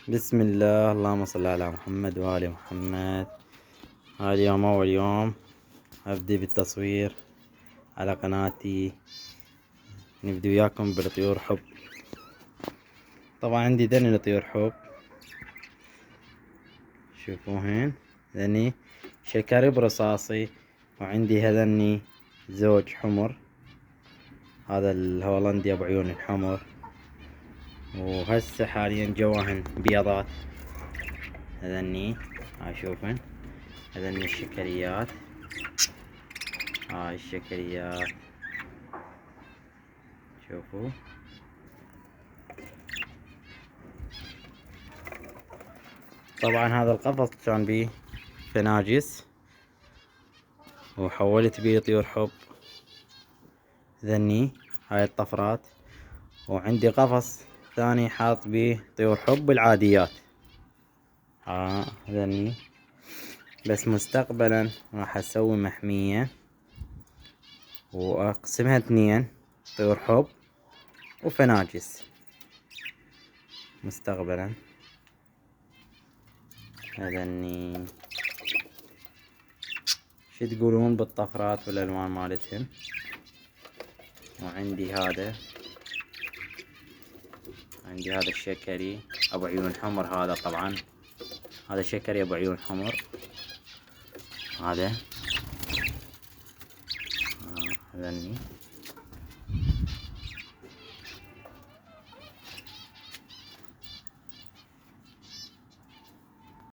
بسم الله، اللهم صل على محمد وآل محمد. هذا اليوم أول يوم أبدي بالتصوير على قناتي. نبدي وياكم بالطيور حب. طبعا عندي ذني لطيور حب، شوفوهن ذني شكري برصاصي، وعندي هذني زوج حمر، هذا الهولندي ابو عيون الحمر، وهسه حاليا جواهن بيضات. هذني هاي شوفن، هذني الشكريات، هاي الشكريات شوفوا. طبعا هذا القفص كان بيه فناجس وحولت بيه طيور حب. ذني هاي الطفرات، وعندي قفص ثاني حاط بيه طيور حب العاديات. ذني بس مستقبلا راح اسوي محمية واقسمها اثنين، طيور حب وفناجس مستقبلا. هذني شو تقولون بالطفرات والالوان مالتهم. وعندي هذا الشكري ابو عيون حمر. هذا طبعا هذا شكري ابو عيون حمر. هذا هذني